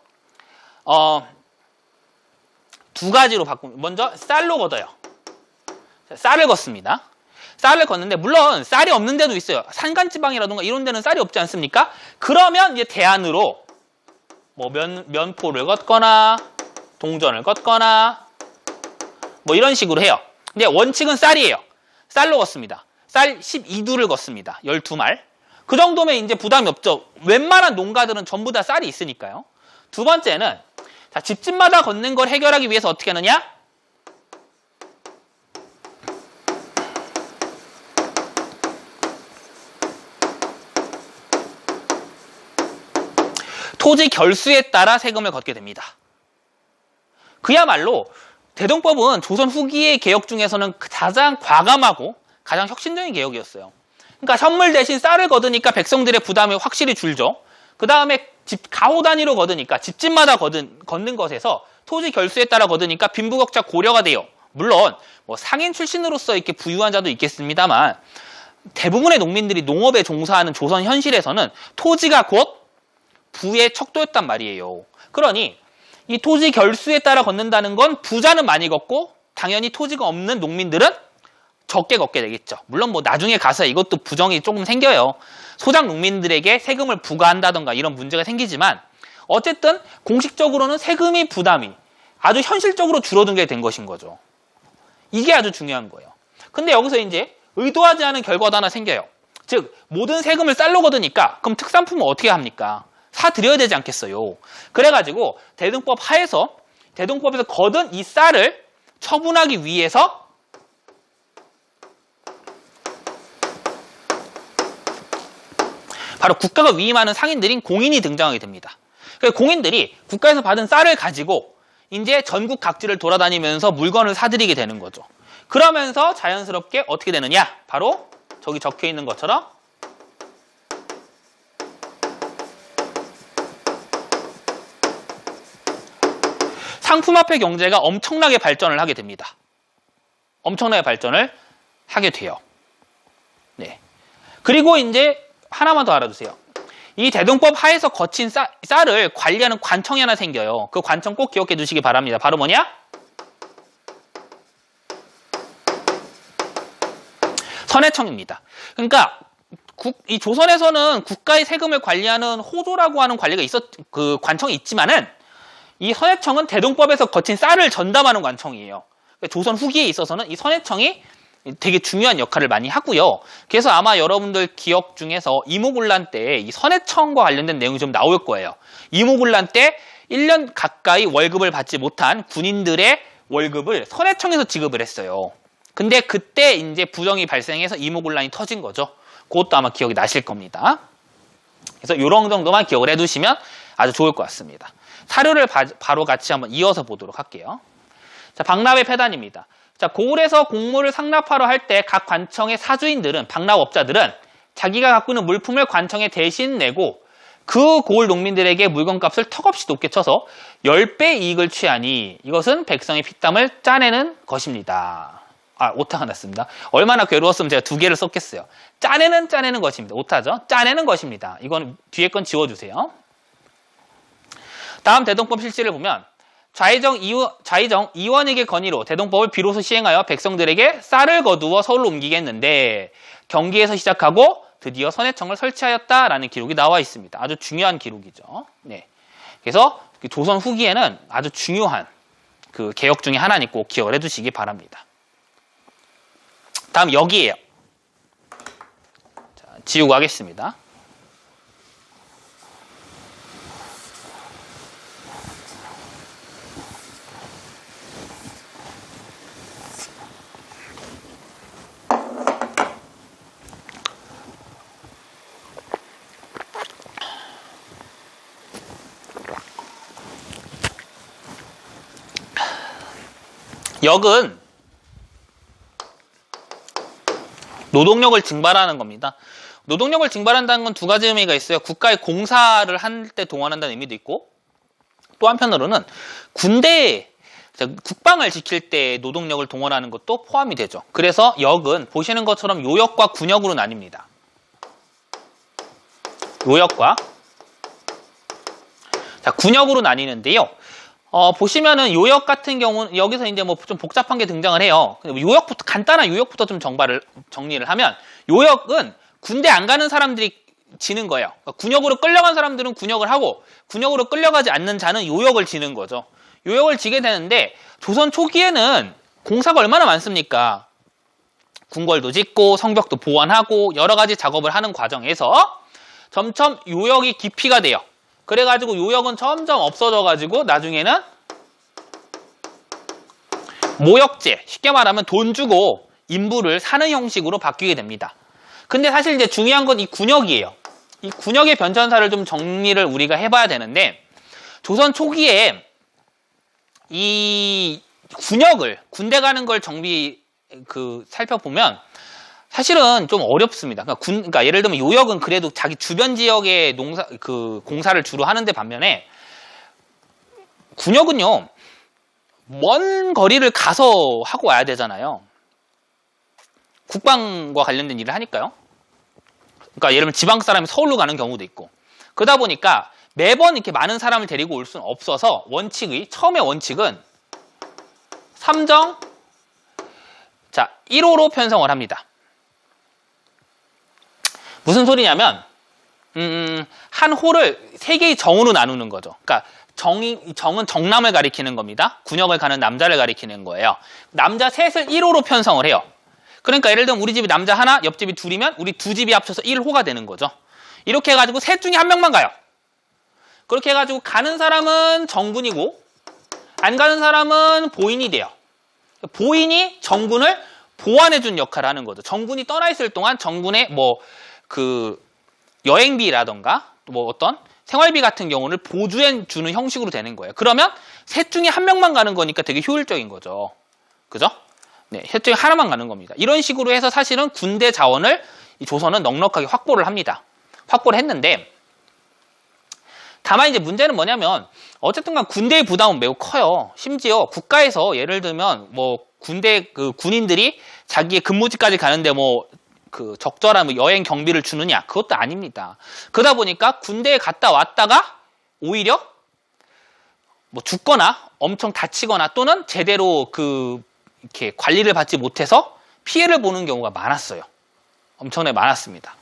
두 가지로 바꿉니다. 먼저 쌀로 걷어요. 쌀을 걷습니다. 쌀을 걷는데 물론 쌀이 없는 데도 있어요. 산간지방이라든가 이런 데는 쌀이 없지 않습니까? 그러면 이제 대안으로 뭐 면포를 걷거나 동전을 걷거나 뭐 이런 식으로 해요. 근데 원칙은 쌀이에요. 쌀로 걷습니다. 쌀 12두를 걷습니다. 12말. 그 정도면 이제 부담이 없죠. 웬만한 농가들은 전부 다 쌀이 있으니까요. 두 번째는 자, 집집마다 걷는 걸 해결하기 위해서 어떻게 하느냐? 토지 결수에 따라 세금을 걷게 됩니다. 그야말로 대동법은 조선 후기의 개혁 중에서는 가장 과감하고 가장 혁신적인 개혁이었어요. 그러니까 현물 대신 쌀을 걷으니까 백성들의 부담이 확실히 줄죠. 그 다음에 가호 단위로 걷으니까 집집마다 걷는 것에서 토지 결수에 따라 걷으니까 빈부격차 고려가 돼요. 물론 뭐 상인 출신으로서 이렇게 부유한 자도 있겠습니다만 대부분의 농민들이 농업에 종사하는 조선 현실에서는 토지가 곧 부의 척도였단 말이에요. 그러니 이 토지 결수에 따라 걷는다는 건 부자는 많이 걷고 당연히 토지가 없는 농민들은 적게 걷게 되겠죠. 물론 뭐 나중에 가서 이것도 부정이 조금 생겨요. 소작 농민들에게 세금을 부과한다던가 이런 문제가 생기지만 어쨌든 공식적으로는 세금이 부담이 아주 현실적으로 줄어들게 된 것인 거죠. 이게 아주 중요한 거예요. 근데 여기서 이제 의도하지 않은 결과도 하나 생겨요. 즉 모든 세금을 쌀로 거두니까 그럼 특산품은 어떻게 합니까? 사드려야 되지 않겠어요? 그래가지고 대등법에서 거둔 이 쌀을 처분하기 위해서 바로 국가가 위임하는 상인들인 공인이 등장하게 됩니다. 그래서 공인들이 국가에서 받은 쌀을 가지고 이제 전국 각지를 돌아다니면서 물건을 사들이게 되는 거죠. 그러면서 자연스럽게 어떻게 되느냐? 바로 저기 적혀 있는 것처럼 상품화폐 경제가 엄청나게 발전을 하게 됩니다. 엄청나게 발전을 하게 돼요. 네. 그리고 이제 하나만 더 알아두세요. 이 대등법 하에서 거친 쌀을 관리하는 관청이 하나 생겨요. 그 관청 꼭 기억해 두시기 바랍니다. 바로 뭐냐? 선해청입니다. 그러니까 이 조선에서는 국가의 세금을 관리하는 호조라고 하는 그 관청이 있지만은 이 선해청은 대등법에서 거친 쌀을 전담하는 관청이에요. 조선 후기에 있어서는 이 선해청이 되게 중요한 역할을 많이 하고요. 그래서 아마 여러분들 기억 중에서 이모군란 때 이 선해청과 관련된 내용이 좀 나올 거예요. 이모군란 때 1년 가까이 월급을 받지 못한 군인들의 월급을 선해청에서 지급을 했어요. 근데 그때 이제 부정이 발생해서 이모군란이 터진 거죠. 그것도 아마 기억이 나실 겁니다. 그래서 이런 정도만 기억을 해두시면 아주 좋을 것 같습니다. 사료를 바로 같이 한번 이어서 보도록 할게요. 자, 박납의 폐단입니다. 자, 고을에서 곡물을 상납하러 할 때 각 관청의 사주인들은, 박납업자들은 자기가 갖고 있는 물품을 관청에 대신 내고 그 고을 농민들에게 물건값을 턱없이 높게 쳐서 10배 이익을 취하니 이것은 백성의 피땀을 짜내는 것입니다. 오타가 났습니다. 얼마나 괴로웠으면 제가 2개를 썼겠어요. 짜내는 것입니다. 오타죠? 짜내는 것입니다. 이건 뒤에 건 지워주세요. 다음 대등법 실시를 보면 좌의정 이원에게 건의로 대등법을 비로소 시행하여 백성들에게 쌀을 거두어 서울로 옮기게 했는데 경기에서 시작하고 드디어 선해청을 설치하였다라는 기록이 나와 있습니다. 아주 중요한 기록이죠. 네. 그래서 조선 후기에는 아주 중요한 그 개혁 중에 하나니 꼭 기억을 해두시기 바랍니다. 다음 여기에요. 자, 지우고 하겠습니다. 역은 노동력을 증발하는 겁니다. 노동력을 증발한다는 건 2가지 의미가 있어요. 국가의 공사를 할 때 동원한다는 의미도 있고 또 한편으로는 군대에 국방을 지킬 때 노동력을 동원하는 것도 포함이 되죠. 그래서 역은 보시는 것처럼 요역과 군역으로 나뉩니다. 요역과 군역으로 나뉘는데요. 보시면은 요역 같은 경우는 여기서 이제 뭐 좀 복잡한 게 등장을 해요. 요역부터 간단한 요역부터 좀 정리를 하면 요역은 군대 안 가는 사람들이 지는 거예요. 그러니까 군역으로 끌려간 사람들은 군역을 하고 군역으로 끌려가지 않는 자는 요역을 지는 거죠. 요역을 지게 되는데 조선 초기에는 공사가 얼마나 많습니까? 궁궐도 짓고 성벽도 보완하고 여러 가지 작업을 하는 과정에서 점점 요역이 기피가 돼요. 그래가지고 요역은 점점 없어져가지고 나중에는 모역제, 쉽게 말하면 돈 주고 인부를 사는 형식으로 바뀌게 됩니다. 근데 사실 이제 중요한 건 이 군역이에요. 이 군역의 변천사를 좀 정리를 우리가 해봐야 되는데 조선 초기에 이 군역을 군대 가는 걸 살펴보면 사실은 좀 어렵습니다. 그러니까 예를 들면 요역은 그래도 자기 주변 지역의 공사를 주로 하는데 반면에 군역은요 먼 거리를 가서 하고 와야 되잖아요. 국방과 관련된 일을 하니까요. 그러니까 예를 들면 지방 사람이 서울로 가는 경우도 있고 그러다 보니까 매번 이렇게 많은 사람을 데리고 올 수는 없어서 처음의 원칙은 3정 1호로 편성을 합니다. 무슨 소리냐면 한 호를 3개의 정으로 나누는 거죠. 그러니까 정은 정남을 가리키는 겁니다. 군역을 가는 남자를 가리키는 거예요. 남자 셋을 1호로 편성을 해요. 그러니까 예를 들면 우리 집이 남자 하나, 옆집이 둘이면 우리 두 집이 합쳐서 1호가 되는 거죠. 이렇게 해가지고 셋 중에 한 명만 가요. 그렇게 해가지고 가는 사람은 정군이고 안 가는 사람은 보인이 돼요. 보인이 정군을 보완해준 역할을 하는 거죠. 정군이 떠나 있을 동안 정군의 뭐 그 여행비라던가 뭐 어떤 생활비 같은 경우를 보조해 주는 형식으로 되는 거예요. 그러면 셋 중에 한 명만 가는 거니까 되게 효율적인 거죠. 그죠? 네, 셋 중에 하나만 가는 겁니다. 이런 식으로 해서 사실은 군대 자원을 이 조선은 넉넉하게 확보를 합니다. 확보를 했는데 다만 이제 문제는 뭐냐면 어쨌든 간 군대의 부담은 매우 커요. 심지어 국가에서 예를 들면 뭐 군대 그 군인들이 자기의 근무지까지 가는데 뭐 그 적절한 뭐 여행 경비를 주느냐 그것도 아닙니다. 그러다 보니까 군대에 갔다 왔다가 오히려 뭐 죽거나 엄청 다치거나 또는 제대로 그 이렇게 관리를 받지 못해서 피해를 보는 경우가 많았어요. 엄청나게 많았습니다.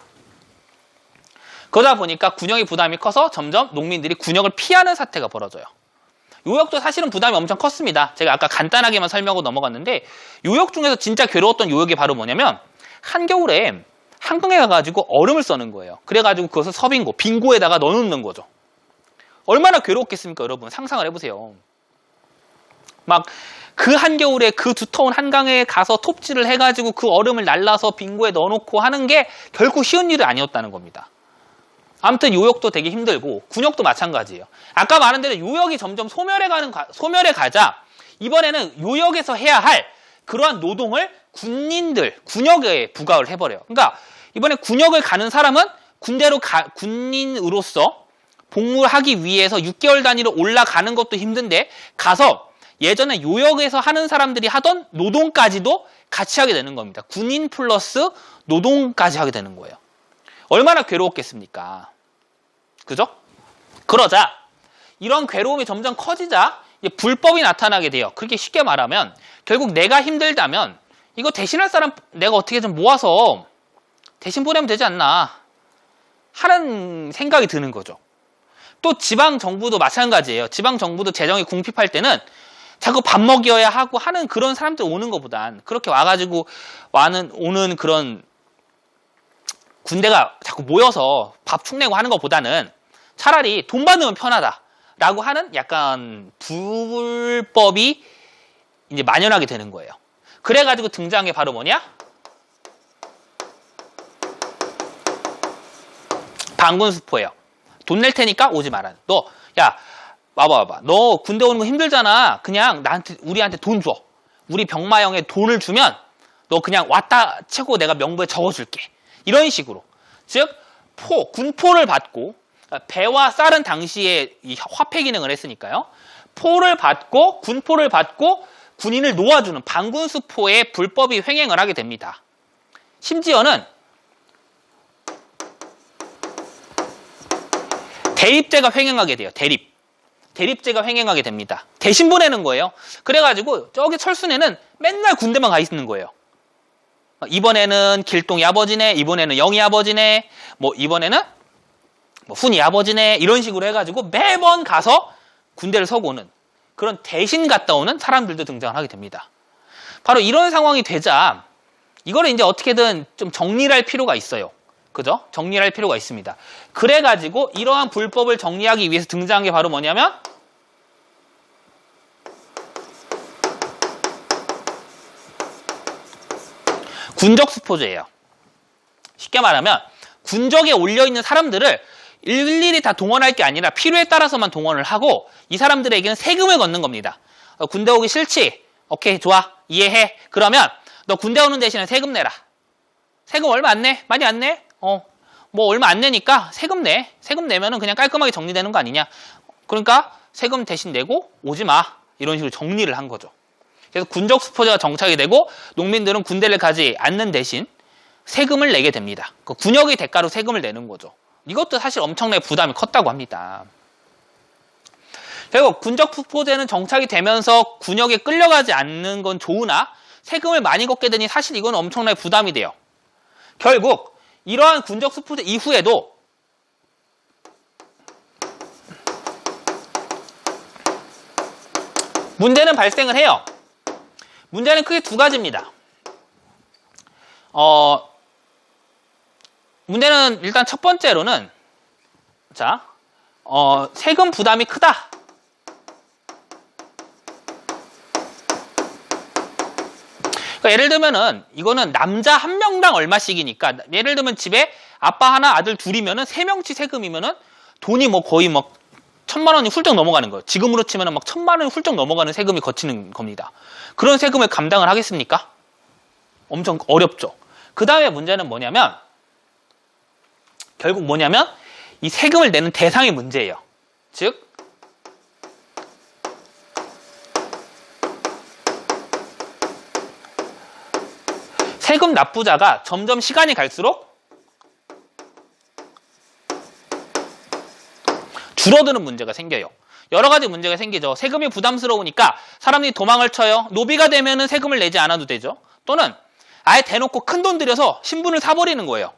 그러다 보니까 군역의 부담이 커서 점점 농민들이 군역을 피하는 사태가 벌어져요. 요역도 사실은 부담이 엄청 컸습니다. 제가 아까 간단하게만 설명하고 넘어갔는데 요역 중에서 진짜 괴로웠던 요역이 바로 뭐냐면 한겨울에 한강에 가가지고 얼음을 써는 거예요. 그래가지고 그것을 서빙고, 빙고에다가 넣어놓는 거죠. 얼마나 괴로웠겠습니까, 여러분? 상상을 해보세요. 막 그 한겨울에 그 두터운 한강에 가서 톱질을 해가지고 그 얼음을 날라서 빙고에 넣어놓고 하는 게 결코 쉬운 일은 아니었다는 겁니다. 아무튼 요역도 되게 힘들고 군역도 마찬가지예요. 아까 말한 대로 요역이 점점 소멸해 가자 이번에는 요역에서 해야 할 그러한 노동을 군인들, 군역에 부과를 해버려요. 그러니까 이번에 군역을 가는 사람은 군인으로서 복무를 하기 위해서 6개월 단위로 올라가는 것도 힘든데 가서 예전에 요역에서 하는 사람들이 하던 노동까지도 같이 하게 되는 겁니다. 군인 플러스 노동까지 하게 되는 거예요. 얼마나 괴로웠겠습니까? 그죠? 그러자 이런 괴로움이 점점 커지자 이제 불법이 나타나게 돼요. 그렇게 쉽게 말하면 결국 내가 힘들다면 이거 대신할 사람 내가 어떻게 좀 모아서 대신 보내면 되지 않나 하는 생각이 드는 거죠. 또 지방정부도 마찬가지예요. 지방정부도 재정이 궁핍할 때는 자꾸 밥 먹여야 하고 하는 그런 사람들 오는 것보단 그렇게 와가지고 오는 그런 군대가 자꾸 모여서 밥 축내고 하는 것보다는 차라리 돈 받으면 편하다라고 하는 약간 불법이 이제 만연하게 되는 거예요. 그래가지고 등장한 게 바로 뭐냐? 반군수포예요. 돈 낼 테니까 오지 마라. 너, 야, 와봐. 너 군대 오는 거 힘들잖아. 그냥 우리한테 돈 줘. 우리 병마형에 돈을 주면 너 그냥 왔다 치고 내가 명부에 적어줄게. 이런 식으로. 즉, 군포를 받고, 배와 쌀은 당시에 이 화폐 기능을 했으니까요. 군포를 받고 군인을 놓아주는 반군수포의 불법이 횡행을 하게 됩니다. 심지어는 대립제가 횡행하게 돼요. 대립제가 횡행하게 됩니다. 대신 보내는 거예요. 그래가지고 저기 철순에는 맨날 군대만 가 있는 거예요. 이번에는 길동이 아버지네, 이번에는 영이 아버지네, 뭐 이번에는 뭐 훈이 아버지네 이런 식으로 해가지고 매번 가서 군대를 서고 오는 그런 대신 갔다 오는 사람들도 등장을 하게 됩니다. 바로 이런 상황이 되자 이거를 이제 어떻게든 좀 정리를 할 필요가 있어요. 그죠? 정리를 할 필요가 있습니다. 그래가지고 이러한 불법을 정리하기 위해서 등장한 게 바로 뭐냐면 군적수포제예요. 쉽게 말하면 군적에 올려있는 사람들을 일일이 다 동원할 게 아니라 필요에 따라서만 동원을 하고 이 사람들에게는 세금을 걷는 겁니다. 군대 오기 싫지? 오케이, 좋아. 이해해. 그러면 너 군대 오는 대신에 세금 내라. 세금 얼마 안 내? 많이 안 내? 뭐 얼마 안 내니까 세금 내. 세금 내면은 그냥 깔끔하게 정리되는 거 아니냐. 그러니까 세금 대신 내고 오지 마. 이런 식으로 정리를 한 거죠. 그래서 군적수포제가 정착이 되고 농민들은 군대를 가지 않는 대신 세금을 내게 됩니다. 그 군역의 대가로 세금을 내는 거죠. 이것도 사실 엄청나게 부담이 컸다고 합니다. 결국 군적수포제는 정착이 되면서 군역에 끌려가지 않는 건 좋으나 세금을 많이 걷게 되니 사실 이건 엄청나게 부담이 돼요. 결국 이러한 군적수포제 이후에도 문제는 발생을 해요. 문제는 크게 두 가지입니다. 문제는 일단 첫 번째로는 자, 세금 부담이 크다. 그러니까 예를 들면은 이거는 남자 한 명당 얼마씩이니까 예를 들면 집에 아빠 하나 아들 둘이면은 3명치 세금이면은 돈이 뭐 거의 막 1,000만 원이 훌쩍 넘어가는 거예요. 지금으로 치면은 막 1,000만 원이 훌쩍 넘어가는 세금이 거치는 겁니다. 그런 세금을 감당을 하겠습니까? 엄청 어렵죠. 그 다음에 문제는 뭐냐면 결국 뭐냐면 이 세금을 내는 대상의 문제예요. 즉 세금 납부자가 점점 시간이 갈수록 줄어드는 문제가 생겨요. 여러 가지 문제가 생기죠. 세금이 부담스러우니까 사람들이 도망을 쳐요. 노비가 되면은 세금을 내지 않아도 되죠. 또는 아예 대놓고 큰 돈 들여서 신분을 사버리는 거예요.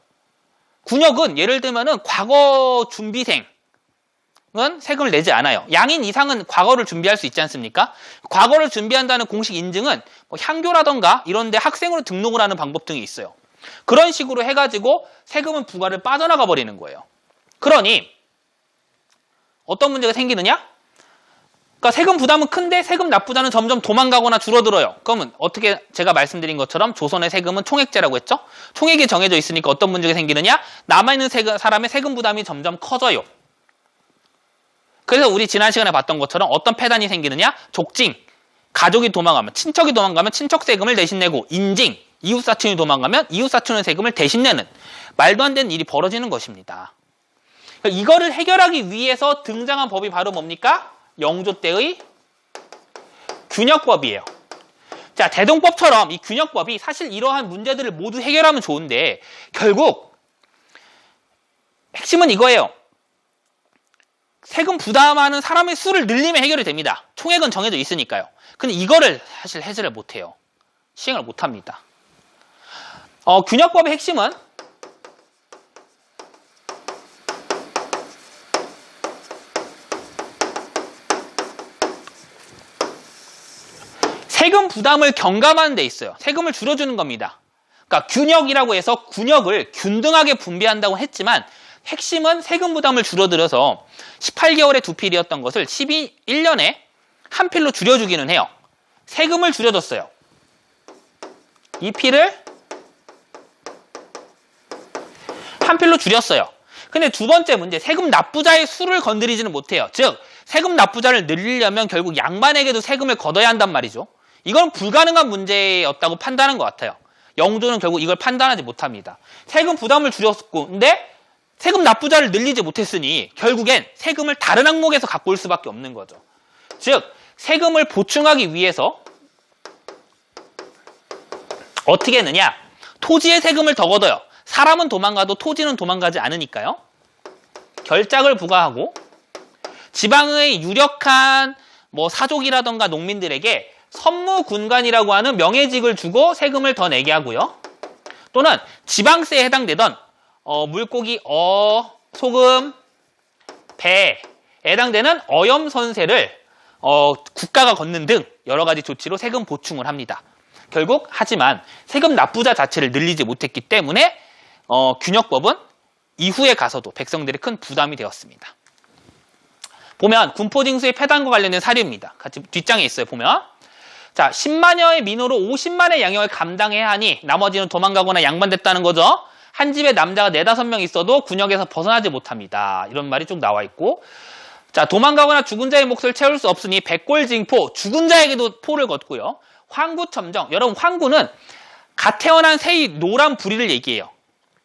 군역은 예를 들면은 과거 준비생은 세금을 내지 않아요. 양인 이상은 과거를 준비할 수 있지 않습니까? 과거를 준비한다는 공식 인증은 뭐 향교라던가 이런 데 학생으로 등록을 하는 방법 등이 있어요. 그런 식으로 해가지고 세금은 부과를 빠져나가 버리는 거예요. 그러니 어떤 문제가 생기느냐? 그러니까 세금 부담은 큰데 세금 납부자는 점점 도망가거나 줄어들어요. 그러면 어떻게 제가 말씀드린 것처럼 조선의 세금은 총액제라고 했죠? 총액이 정해져 있으니까 어떤 문제가 생기느냐? 남아있는 사람의 세금 부담이 점점 커져요. 그래서 우리 지난 시간에 봤던 것처럼 어떤 폐단이 생기느냐? 족징, 가족이 도망가면, 친척이 도망가면 친척 세금을 대신 내고, 인징, 이웃사촌이 도망가면 이웃사촌의 세금을 대신 내는 말도 안 되는 일이 벌어지는 것입니다. 그러니까 이거를 해결하기 위해서 등장한 법이 바로 뭡니까? 영조 때의 균역법이에요. 자, 대동법처럼 이 균역법이 사실 이러한 문제들을 모두 해결하면 좋은데 결국 핵심은 이거예요. 세금 부담하는 사람의 수를 늘리면 해결이 됩니다. 총액은 정해져 있으니까요. 근데 이거를 사실 해결을 못해요. 시행을 못합니다. 균역법의 핵심은 세금 부담을 경감하는 데 있어요. 세금을 줄여주는 겁니다. 그러니까 균역이라고 해서 군역을 균등하게 분배한다고 했지만 핵심은 세금 부담을 줄어들여서 18개월에 2필이었던 것을 1년에 한 필로 줄여주기는 해요. 세금을 줄여줬어요. 이 필을 한 필로 줄였어요. 근데 두 번째 문제, 세금 납부자의 수를 건드리지는 못해요. 즉, 세금 납부자를 늘리려면 결국 양반에게도 세금을 걷어야 한단 말이죠. 이건 불가능한 문제였다고 판단한 것 같아요. 영조는 결국 이걸 판단하지 못합니다. 세금 부담을 줄였고, 근데 세금 납부자를 늘리지 못했으니 결국엔 세금을 다른 항목에서 갖고 올 수밖에 없는 거죠. 즉, 세금을 보충하기 위해서 어떻게 했느냐? 토지의 세금을 더 걷어요. 사람은 도망가도 토지는 도망가지 않으니까요. 결작을 부과하고 지방의 유력한 사족이라던가 농민들에게 선무군관이라고 하는 명예직을 주고 세금을 더 내게 하고요. 또는 지방세에 해당되던 물고기 소금, 배에 해당되는 어염선세를 국가가 걷는 등 여러 가지 조치로 세금 보충을 합니다. 결국 하지만 세금 납부자 자체를 늘리지 못했기 때문에 균역법은 이후에 가서도 백성들의 큰 부담이 되었습니다. 보면 군포징수의 폐단과 관련된 사례입니다. 같이 뒷장에 있어요. 보면 자 10만여의 민호로 50만의 양역을 감당해야 하니 나머지는 도망가거나 양반됐다는 거죠. 한 집에 남자가 4-5명 있어도 군역에서 벗어나지 못합니다. 이런 말이 쭉 나와 있고 자 도망가거나 죽은 자의 몫을 채울 수 없으니 백골징포 죽은 자에게도 포를 걷고요. 황구첨정 여러분 황구는 갓 태어난 새의 노란 부리를 얘기해요.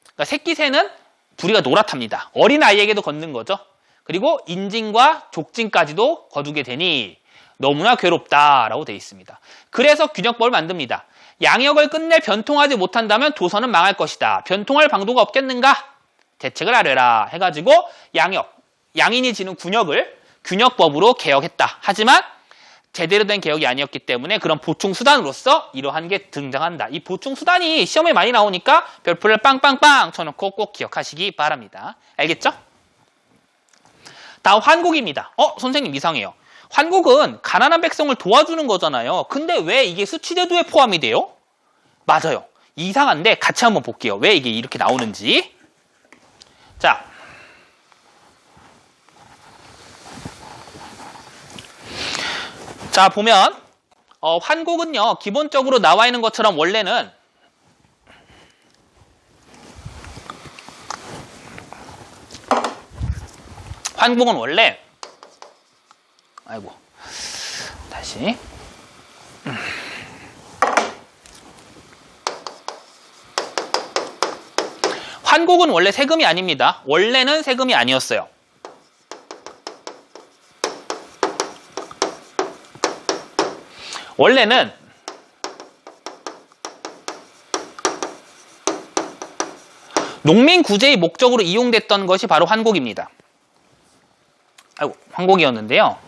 그러니까 새끼 새는 부리가 노랗답니다. 어린 아이에게도 걷는 거죠. 그리고 인징과 족징까지도 거두게 되니 너무나 괴롭다라고 되어 있습니다. 그래서 균역법을 만듭니다. 양역을 끝내 변통하지 못한다면 도선은 망할 것이다. 변통할 방도가 없겠는가? 대책을 하려라 해가지고 양인이 지는 군역을 균역법으로 개혁했다. 하지만 제대로 된 개혁이 아니었기 때문에 그런 보충 수단으로서 이러한 게 등장한다. 이 보충 수단이 시험에 많이 나오니까 별표를 빵빵빵 쳐놓고 꼭 기억하시기 바랍니다. 알겠죠? 다음 환국입니다. 선생님 이상해요. 환국은 가난한 백성을 도와주는 거잖아요. 근데 왜 이게 수치제도에 포함이 돼요? 맞아요. 이상한데 같이 한번 볼게요. 왜 이게 이렇게 나오는지. 자, 보면 환곡은요 기본적으로 나와 있는 것처럼 원래는 환곡은 원래 아이고 다시 환곡은 원래 세금이 아닙니다. 원래는 세금이 아니었어요. 원래는 농민 구제의 목적으로 이용됐던 것이 바로 환곡입니다. 아이고, 환곡이었는데요.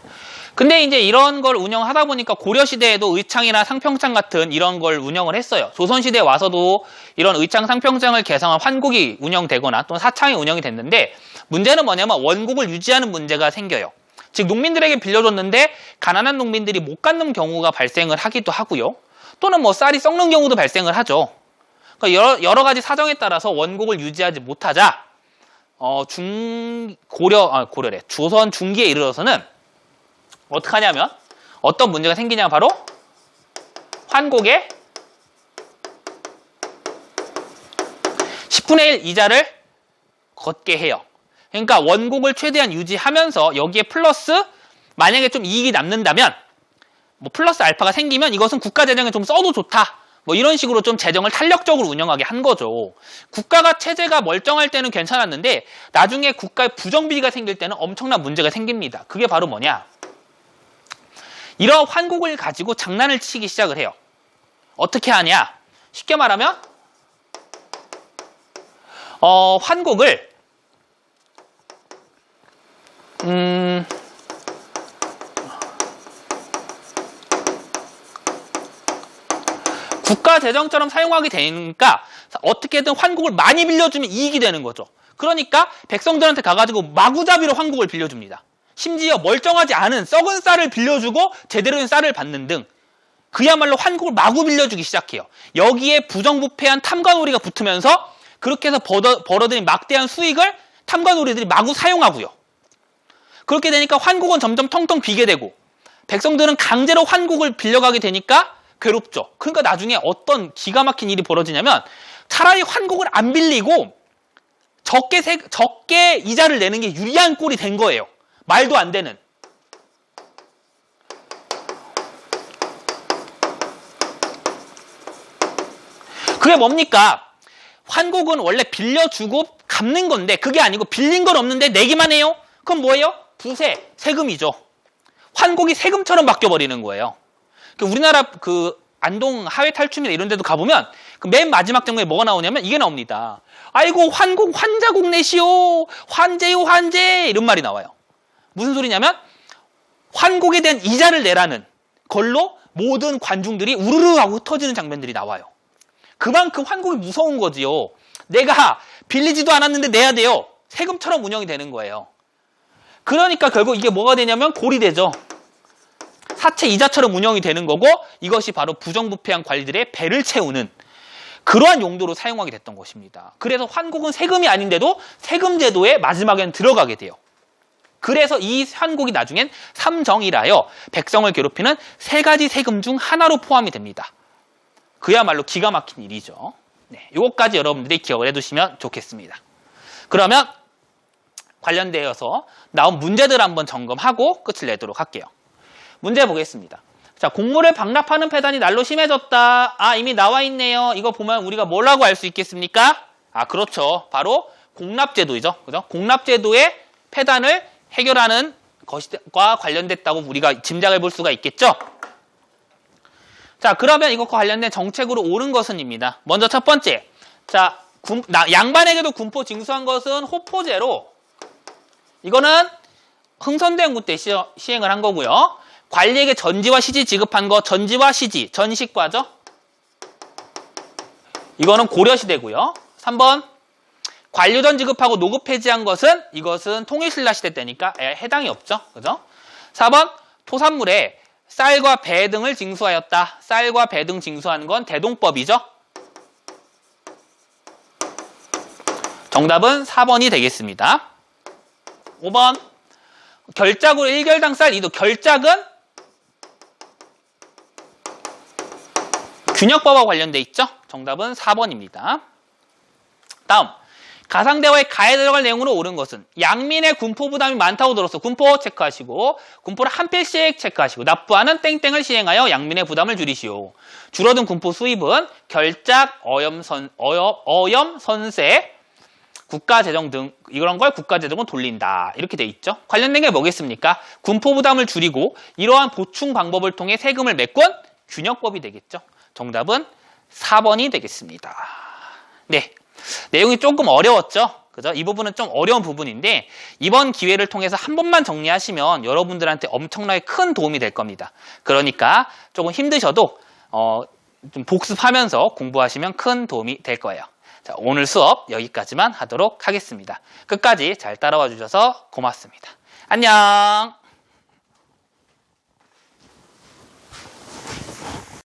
근데 이제 이런 걸 운영하다 보니까 고려시대에도 의창이나 상평장 같은 이런 걸 운영을 했어요. 조선시대에 와서도 이런 의창, 상평장을 개성한 환곡이 운영되거나 또는 사창이 운영이 됐는데 문제는 뭐냐면 원곡을 유지하는 문제가 생겨요. 즉 농민들에게 빌려줬는데 가난한 농민들이 못 갚는 경우가 발생을 하기도 하고요. 또는 뭐 쌀이 썩는 경우도 발생을 하죠. 그러니까 여러 가지 사정에 따라서 원곡을 유지하지 못하자 조선 중기에 이르러서는 어떻게 하냐면 어떤 문제가 생기냐 바로 환곡의 10분의 1 이자를 걷게 해요. 그러니까 원곡을 최대한 유지하면서 여기에 플러스 만약에 좀 이익이 남는다면 뭐 플러스 알파가 생기면 이것은 국가 재정에 좀 써도 좋다. 뭐 이런 식으로 좀 재정을 탄력적으로 운영하게 한 거죠. 국가가 체제가 멀쩡할 때는 괜찮았는데 나중에 국가의 부정비리가 생길 때는 엄청난 문제가 생깁니다. 그게 바로 뭐냐? 이런 환곡을 가지고 장난을 치기 시작을 해요. 어떻게 하냐? 쉽게 말하면 환곡을 국가 재정처럼 사용하게 되니까 어떻게든 환곡을 많이 빌려주면 이익이 되는 거죠. 그러니까 백성들한테 가가지고 마구잡이로 환곡을 빌려줍니다. 심지어 멀쩡하지 않은 썩은 쌀을 빌려주고 제대로 된 쌀을 받는 등 그야말로 환곡을 마구 빌려주기 시작해요. 여기에 부정부패한 탐관오리가 붙으면서 그렇게 해서 벌어들인 막대한 수익을 탐관오리들이 마구 사용하고요. 그렇게 되니까 환곡은 점점 텅텅 비게 되고 백성들은 강제로 환곡을 빌려가게 되니까 괴롭죠. 그러니까 나중에 어떤 기가 막힌 일이 벌어지냐면 차라리 환곡을 안 빌리고 적게 이자를 내는 게 유리한 꼴이 된 거예요. 말도 안 되는. 그게 뭡니까? 환곡은 원래 빌려주고 갚는 건데 그게 아니고 빌린 건 없는데 내기만 해요? 그럼 뭐예요? 부세, 세금이죠. 환곡이 세금처럼 바뀌어버리는 거예요. 우리나라 안동 하회 탈춤이나 이런 데도 가보면 맨 마지막 장면에 뭐가 나오냐면 이게 나옵니다. 아이고 환곡 환자곡 내시오. 환제요 환제. 이런 말이 나와요. 무슨 소리냐면 환곡에 대한 이자를 내라는 걸로 모든 관중들이 우르르 하고 흩어지는 장면들이 나와요. 그만큼 환곡이 무서운 거지요. 내가 빌리지도 않았는데 내야 돼요. 세금처럼 운영이 되는 거예요. 그러니까 결국 이게 뭐가 되냐면 골이 되죠. 사채 이자처럼 운영이 되는 거고 이것이 바로 부정부패한 관리들의 배를 채우는 그러한 용도로 사용하게 됐던 것입니다. 그래서 환곡은 세금이 아닌데도 세금 제도에 마지막엔 들어가게 돼요. 그래서 이 환곡이 나중엔 삼정이라여 백성을 괴롭히는 세 가지 세금 중 하나로 포함이 됩니다. 그야말로 기가 막힌 일이죠. 네, 이것까지 여러분들이 기억을 해두시면 좋겠습니다. 그러면 관련되어서 나온 문제들 한번 점검하고 끝을 내도록 할게요. 문제 보겠습니다. 자, 곡물을 방납하는 폐단이 날로 심해졌다. 아, 이미 나와 있네요. 이거 보면 우리가 뭐라고 알 수 있겠습니까? 아, 그렇죠. 바로 공납제도이죠. 그죠? 공납제도의 폐단을 해결하는 것과 관련됐다고 우리가 짐작해 볼 수가 있겠죠? 자, 그러면 이것과 관련된 정책으로 옳은 것은입니다. 먼저 첫 번째. 자, 양반에게도 군포 징수한 것은 호포제로 이거는 흥선대원군 때 시행을 한 거고요. 관리에게 전지와 시지 지급한 거 전지와 시지, 전식과죠. 이거는 고려시대고요. 3번 관료전 지급하고 노급 폐지한 것은 이것은 통일신라 시대 때니까 해당이 없죠. 그죠? 4번 토산물에 쌀과 배 등을 징수하였다. 쌀과 배 등 징수하는 건 대동법이죠. 정답은 4번이 되겠습니다. 5번. 결작으로 1결당 쌀 2도. 결작은 균역법과 관련돼 있죠? 정답은 4번입니다. 다음. 가상대화에 가에 들어갈 내용으로 옳은 것은 양민의 군포 부담이 많다고 들었어. 군포 체크하시고 선포를 한 필씩 체크하시고 납부하는 땡땡을 시행하여 양민의 부담을 줄이시오. 줄어든 군포 수입은 결작, 어염, 선세, 국가재정 등 이런 걸 국가재정으로 돌린다. 이렇게 돼 있죠. 관련된 게 뭐겠습니까? 군포 부담을 줄이고 이러한 보충 방법을 통해 세금을 메꾼 균역법이 되겠죠. 정답은 4번이 되겠습니다. 네. 내용이 조금 어려웠죠? 그죠? 이 부분은 좀 어려운 부분인데 이번 기회를 통해서 한 번만 정리하시면 여러분들한테 엄청나게 큰 도움이 될 겁니다. 그러니까 조금 힘드셔도 좀 복습하면서 공부하시면 큰 도움이 될 거예요. 자, 오늘 수업 여기까지만 하도록 하겠습니다. 끝까지 잘 따라와 주셔서 고맙습니다. 안녕!